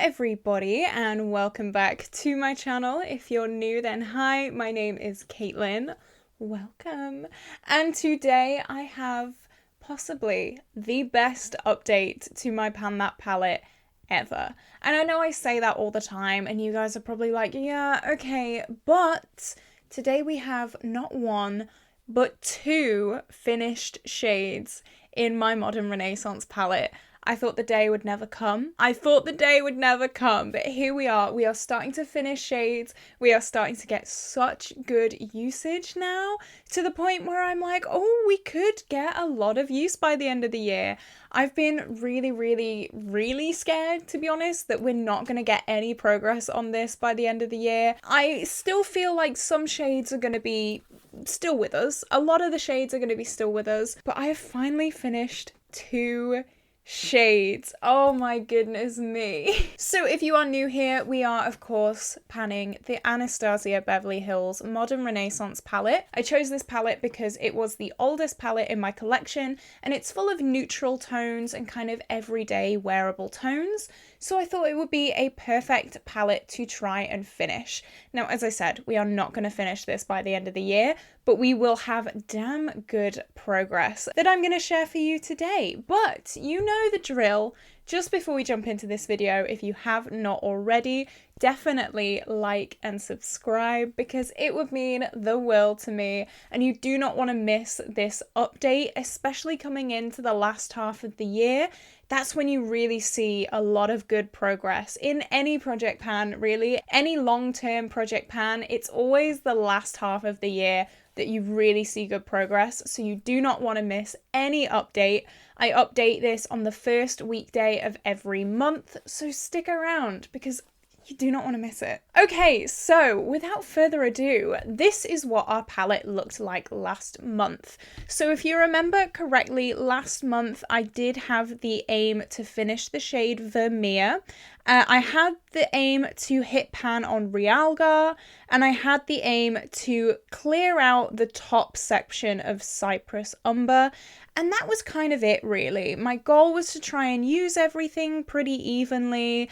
everybody, and welcome back to my channel. If you're new, then hi, my name is Caitlin. Welcome. And today I have possibly the best update to my Pan That palette ever. And I know I say that all the time, and you guys are probably like, yeah, okay, but today we have not one, but two finished shades in my Modern Renaissance palette. I thought the day would never come. But here we are. We are starting to finish shades. We are starting to get such good usage now, to the point where I'm like, oh, we could get a lot of use by the end of the year. I've been really scared, to be honest, that we're not going to get any progress on this by the end of the year. I still feel like some shades are going to be still with us. A lot of the shades are going to be still with us, but I have finally finished two shades. Oh my goodness me. So if you are new here, we are of course panning the Anastasia Beverly Hills Modern Renaissance palette. I chose this palette because it was the oldest palette in my collection, and it's full of neutral tones and kind of everyday wearable tones. So I thought it would be a perfect palette to try and finish. Now, as I said, we are not going to finish this by the end of the year, but we will have damn good progress that I'm going to share for you today. But you know the drill. Just before we jump into this video, if you have not already, definitely like and subscribe, because it would mean the world to me, and you do not want to miss this update, especially coming into the last half of the year. That's when you really see a lot of good progress in any project pan, really. Any long-term project pan, it's always the last half of the year that you really see good progress, so you do not want to miss any update. I update this on the first weekday of every month, so stick around because you do not want to miss it. Okay, so without further ado, this is what our palette looked like last month. So if you remember correctly, last month I did have the aim to finish the shade Vermeer. I had the aim to hit pan on Realgar, and I had the aim to clear out the top section of Cypress Umber, and that was kind of it really. My goal was to try and use everything pretty evenly,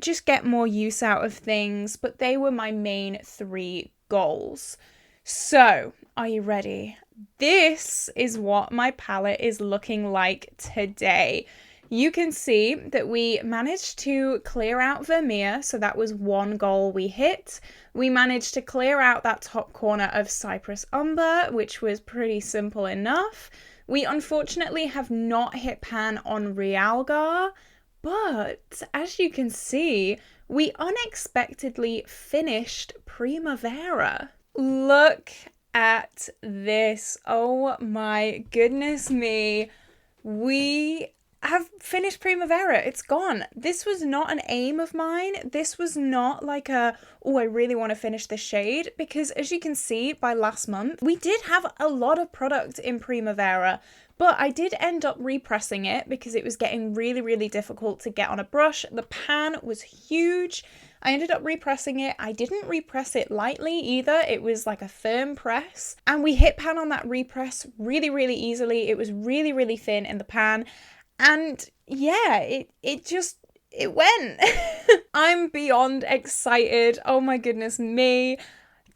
just get more use out of things, but they were my main three goals. So, are you ready? This is what my palette is looking like today. You can see that we managed to clear out Vermeer, so that was one goal we hit. We managed to clear out that top corner of Cypress Umber, which was pretty simple enough. We unfortunately have not hit pan on Realgar, but as you can see, we unexpectedly finished Primavera. Look at this. Oh my goodness me. We have finished Primavera. It's gone. This was not an aim of mine. This was not like a, oh, I really want to finish this shade, because as you can see by last month, we did have a lot of product in Primavera, but I did end up repressing it because it was getting really difficult to get on a brush. The pan was huge. I ended up repressing it. I didn't repress it lightly either. It was like a firm press, and we hit pan on that repress really easily. It was really thin in the pan. And yeah, it went. I'm beyond excited. Oh my goodness me.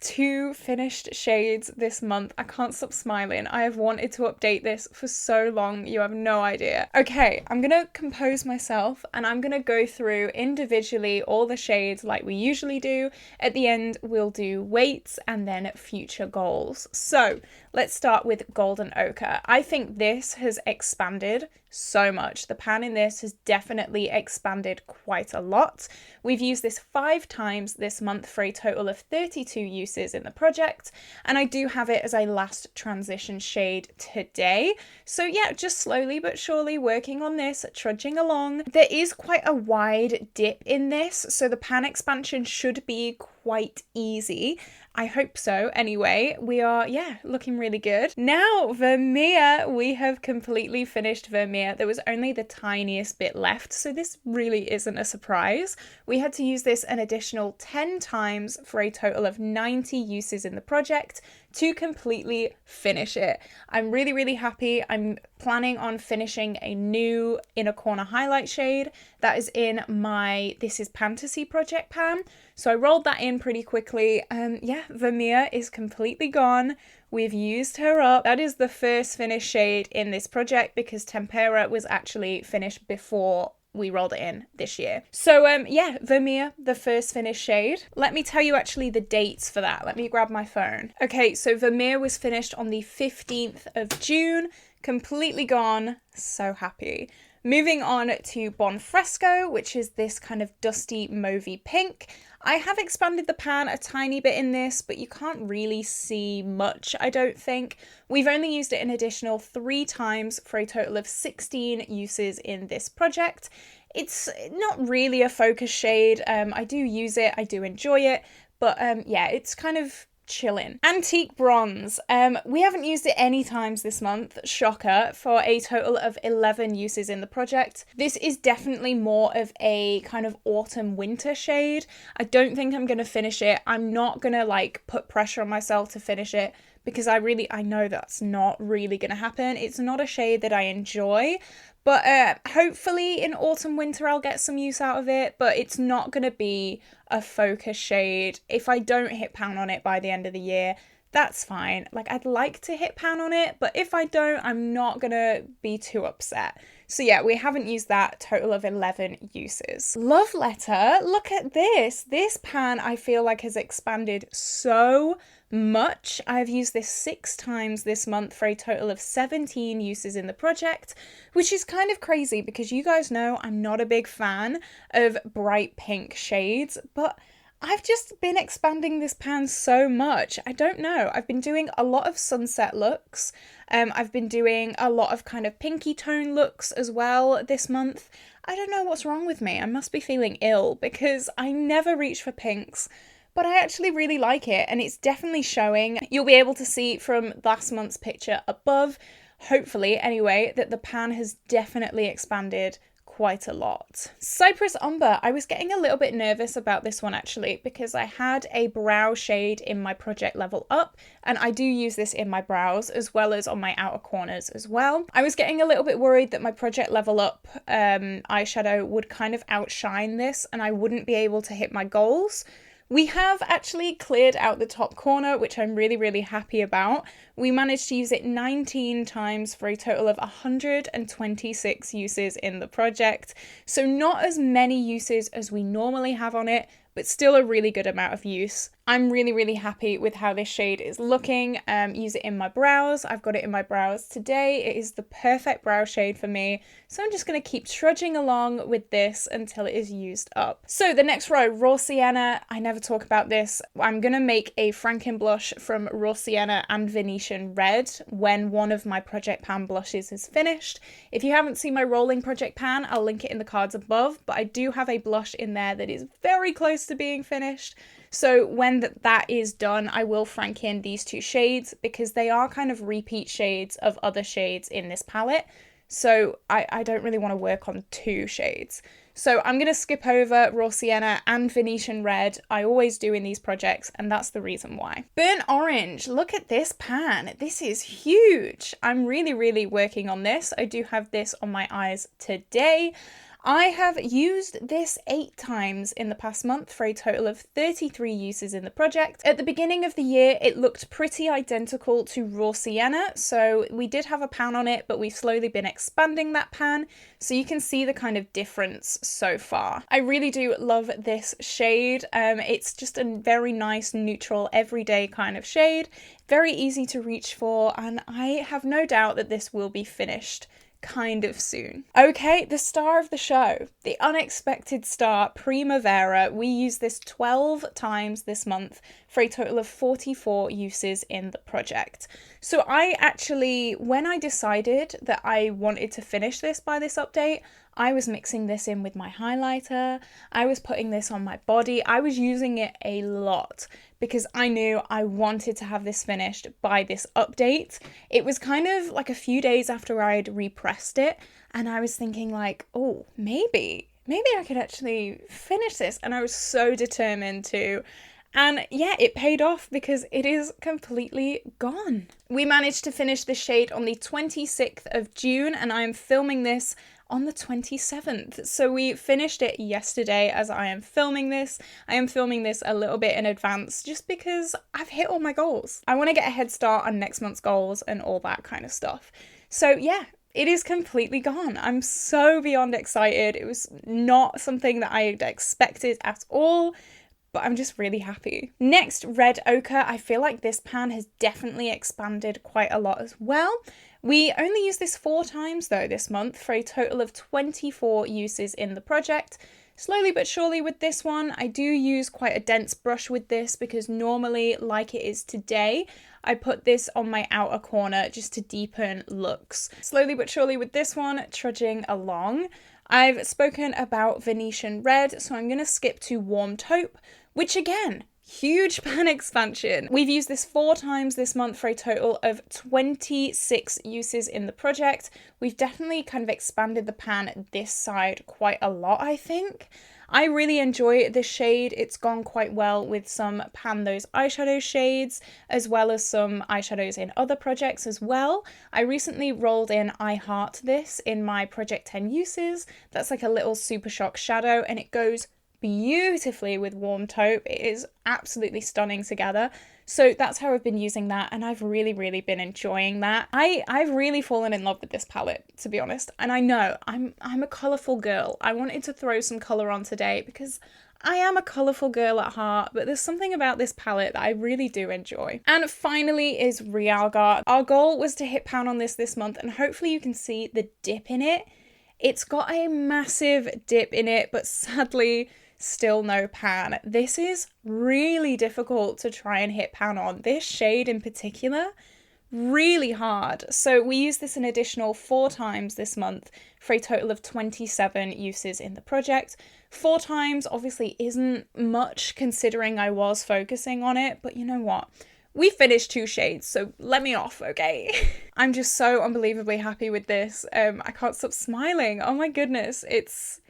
Two finished shades this month. I can't stop smiling. I have wanted to update this for so long. You have no idea. Okay, I'm gonna compose myself and I'm gonna go through individually all the shades like we usually do. At the end, we'll do weights and then future goals. So let's start with Golden Ochre. I think this has expanded so much. The pan in this has definitely expanded quite a lot. We've used this 5 times this month for a total of 32 uses in the project, and I do have it as a last transition shade today. So yeah, just slowly but surely working on this, trudging along. There is quite a wide dip in this, so the pan expansion should be quite easy. I hope so. Anyway, we are, yeah, looking really good. Now, Vermeer, we have completely finished Vermeer. There was only the tiniest bit left, so this really isn't a surprise. We had to use this an additional 10 times for a total of 90 uses in the project to completely finish it. I'm really, really happy. I'm planning on finishing a new inner corner highlight shade that is in my This Is Fantasy project pan. So I rolled that in pretty quickly. Yeah, Vermeer is completely gone. We've used her up. That is the first finished shade in this project because Tempera was actually finished before we rolled it in this year. So yeah, Vermeer, the first finished shade. Let me tell you actually the dates for that. Let me grab my phone. Okay, so Vermeer was finished on the 15th of June, completely gone. So happy. Moving on to Bon Fresco, which is this kind of dusty mauvey pink. I have expanded the pan a tiny bit in this, but you can't really see much, I don't think. We've only used it an additional 3 times for a total of 16 uses in this project. It's not really a focus shade. I do use it, I do enjoy it, but yeah, it's kind of chillin'. Antique Bronze. We haven't used it any times this month, shocker, for a total of 11 uses in the project. This is definitely more of a kind of autumn winter shade. I don't think I'm going to finish it. I'm not going to like put pressure on myself to finish it because I know that's not really going to happen. It's not a shade that I enjoy, but hopefully in autumn winter I'll get some use out of it, but it's not going to be a focus shade. If I don't hit pan on it by the end of the year, that's fine. Like, I'd like to hit pan on it, but if I don't, I'm not going to be too upset. So yeah, we haven't used that, total of 11 uses. Love Letter, look at this. This pan I feel like has expanded so much. I've used this 6 times this month for a total of 17 uses in the project, which is kind of crazy because you guys know I'm not a big fan of bright pink shades, but I've just been expanding this pan so much. I don't know. I've been doing a lot of sunset looks. I've been doing a lot of kind of pinky tone looks as well this month. I don't know what's wrong with me. I must be feeling ill because I never reach for pinks, but I actually really like it and it's definitely showing. You'll be able to see from last month's picture above, hopefully anyway, that the pan has definitely expanded quite a lot. Cypress Umber. I was getting a little bit nervous about this one actually because I had a brow shade in my project Level Up and I do use this in my brows as well as on my outer corners as well. I was getting a little bit worried that my project Level Up eyeshadow would kind of outshine this and I wouldn't be able to hit my goals. We have actually cleared out the top corner, which I'm really, really happy about. We managed to use it 19 times for a total of 126 uses in the project. So not as many uses as we normally have on it, but still a really good amount of use. I'm really, really happy with how this shade is looking. Use it in my brows. I've got it in my brows today. It is the perfect brow shade for me. So I'm just going to keep trudging along with this until it is used up. So the next row, Raw Sienna. I never talk about this. I'm going to make a Franken blush from Raw Sienna and Venetian Red when one of my project pan blushes is finished. If you haven't seen my rolling project pan, I'll link it in the cards above, but I do have a blush in there that is very close to being finished. So when that is done, I will Franken these 2 shades because they are kind of repeat shades of other shades in this palette. So I don't really want to work on 2 shades. So I'm going to skip over Raw Sienna and Venetian Red. I always do in these projects, and that's the reason why. Burnt Orange, look at this pan. This is huge. I'm really, really working on this. I do have this on my eyes today. I have used this 8 times in the past month for a total of 33 uses in the project. At the beginning of the year, it looked pretty identical to Raw Sienna, so we did have a pan on it, but we've slowly been expanding that pan, so you can see the kind of difference so far. I really do love this shade. It's just a very nice, neutral, everyday kind of shade, very easy to reach for, and I have no doubt that this will be finished kind of soon. Okay, the star of the show, the unexpected star, Primavera. We used this 12 times this month for a total of 44 uses in the project. So I actually, when I decided that I wanted to finish this by this update, I was mixing this in with my highlighter. I was putting this on my body. I was using it a lot because I knew I wanted to have this finished by this update. It was kind of like a few days after I'd repressed it and I was thinking like, oh, maybe I could actually finish this. And I was so determined to. And yeah, it paid off because it is completely gone. We managed to finish the shade on the 26th of June, and I am filming this on the 27th. So we finished it yesterday as I am filming this. I am filming this a little bit in advance just because I've hit all my goals. I want to get a head start on next month's goals and all that kind of stuff. So yeah, it is completely gone. I'm so beyond excited. It was not something that I had expected at all, but I'm just really happy. Next, Red Ochre. I feel like this pan has definitely expanded quite a lot as well. We only used this 4 times though this month for a total of 24 uses in the project. Slowly but surely with this one, I do use quite a dense brush with this because normally, like it is today, I put this on my outer corner just to deepen looks. Slowly but surely with this one, trudging along. I've spoken about Venetian Red, so I'm going to skip to Warm Taupe, which again, huge pan expansion. We've used this 4 times this month for a total of 26 uses in the project. We've definitely kind of expanded the pan this side quite a lot, I think. I really enjoy this shade. It's gone quite well with some Pan Those Eyeshadow shades, as well as some eyeshadows in other projects as well. I recently rolled in I Heart This in my Project 10 uses. That's like a little Super Shock shadow, and it goes beautifully with Warm Taupe. It is absolutely stunning together. So that's how I've been using that, and I've really been enjoying that. I've really fallen in love with this palette, to be honest. And I know I'm a colourful girl. I wanted to throw some colour on today because I am a colourful girl at heart, but there's something about this palette that I really do enjoy. And finally is Realgar. Our goal was to hit pan on this month, and hopefully you can see the dip in it. It's got a massive dip in it, but sadly, still no pan. This is really difficult to try and hit pan on. This shade in particular, really hard. So we used this an additional 4 times this month for a total of 27 uses in the project. 4 times obviously isn't much considering I was focusing on it, but you know what? We finished 2 shades, so let me off, okay? I'm just so unbelievably happy with this. I can't stop smiling. Oh my goodness, it's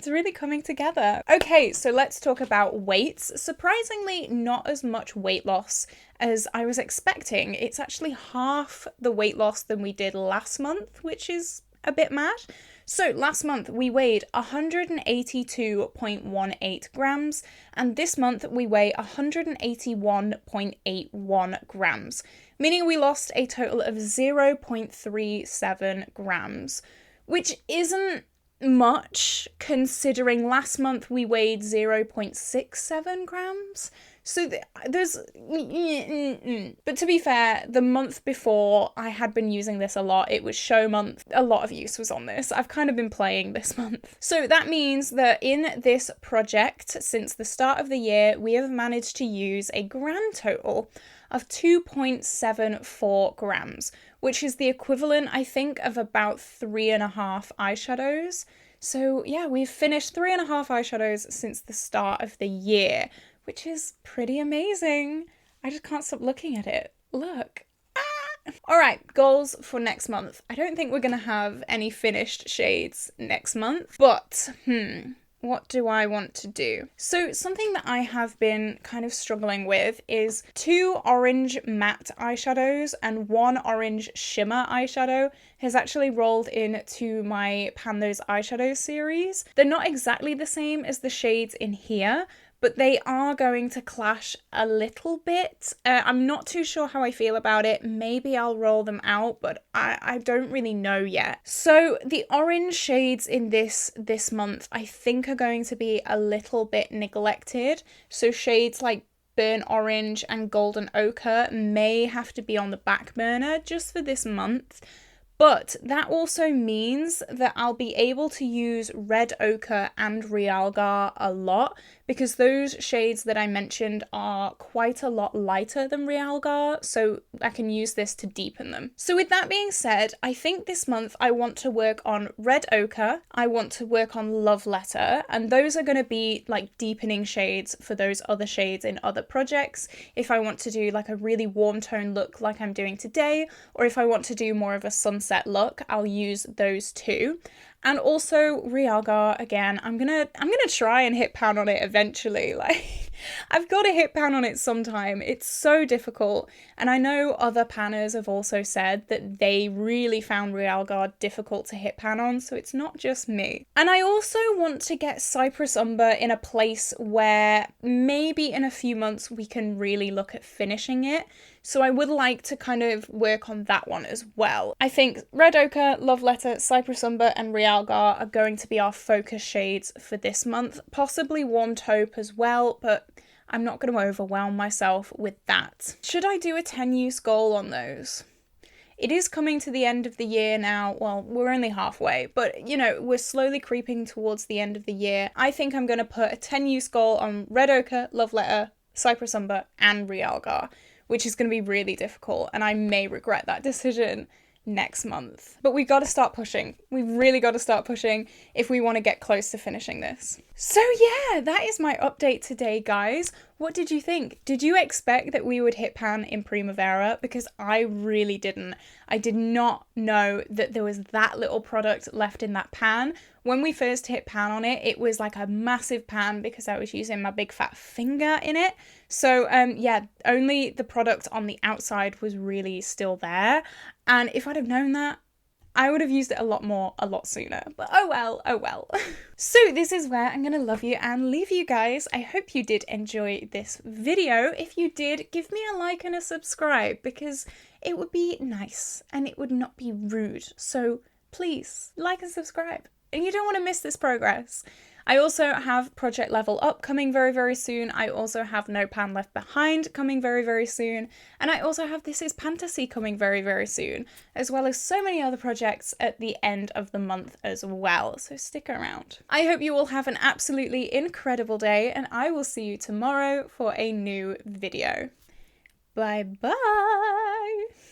really coming together. Okay, so let's talk about weights. Surprisingly, not as much weight loss as I was expecting. It's actually half the weight loss than we did last month, which is a bit mad. So last month we weighed 182.18 grams, and this month we weigh 181.81 grams, meaning we lost a total of 0.37 grams, which isn't much considering last month we weighed 0.67 grams. So there's but to be fair, the month before I had been using this a lot. It was show month. A lot of use was on this. I've kind of been playing this month. So that means that in this project, since the start of the year, we have managed to use a grand total of 2.74 grams, which is the equivalent, I think, of about 3.5 eyeshadows. So yeah, we've finished 3.5 eyeshadows since the start of the year, which is pretty amazing. I just can't stop looking at it. Look. Ah! All right, goals for next month. I don't think we're going to have any finished shades next month, but what do I want to do? So something that I have been kind of struggling with is 2 orange matte eyeshadows and 1 orange shimmer eyeshadow has actually rolled into my Pan Those Eyeshadows series. They're not exactly the same as the shades in here, but they are going to clash a little bit. I'm not too sure how I feel about it. Maybe I'll roll them out, but I don't really know yet. So the orange shades in this month, I think are going to be a little bit neglected. So shades like Burnt Orange and Golden Ochre may have to be on the back burner just for this month. But that also means that I'll be able to use Red Ochre and Realgar a lot because those shades that I mentioned are quite a lot lighter than Realgar, so I can use this to deepen them. So with that being said, I think this month I want to work on Red Ochre, I want to work on Love Letter, and those are going to be like deepening shades for those other shades in other projects. If I want to do like a really warm tone look like I'm doing today, or if I want to do more of a sunset look, I'll use those 2. And also Realgar, again, I'm gonna try and hit pan on it eventually. Like, I've got to hit pan on it sometime. It's so difficult. And I know other panners have also said that they really found Real Guard difficult to hit pan on, so it's not just me. And I also want to get Cypress Umber in a place where maybe in a few months we can really look at finishing it. So I would like to kind of work on that one as well. I think Red Ochre, Love Letter, Cypress Umber and Real Guard are going to be our focus shades for this month. Possibly Warm Taupe as well, but I'm not going to overwhelm myself with that. Should I do a 10 use goal on those? It is coming to the end of the year now. Well, we're only halfway, but you know, we're slowly creeping towards the end of the year. I think I'm going to put a 10 use goal on Red Ochre, Love Letter, Cypress Umber and Real Guard, which is going to be really difficult, and I may regret that decision next month. But we've got to start pushing. We've really got to start pushing if we want to get close to finishing this. So yeah, that is my update today, guys. What did you think? Did you expect that we would hit pan in Primavera? Because I really didn't. I did not know that there was that little product left in that pan. When we first hit pan on it, it was like a massive pan because I was using my big fat finger in it. So yeah, only the product on the outside was really still there. And if I'd have known that, I would have used it a lot more, a lot sooner. But oh well, oh well. So this is where I'm going to love you and leave you guys. I hope you did enjoy this video. If you did, give me a like and a subscribe because it would be nice and it would not be rude. So please like and subscribe. And you don't want to miss this progress. I also have Project Level Up coming very, very soon. I also have No Pan Left Behind coming very, very soon. And I also have This Is Fantasy coming very, very soon, as well as so many other projects at the end of the month as well. So stick around. I hope you all have an absolutely incredible day, and I will see you tomorrow for a new video. Bye bye.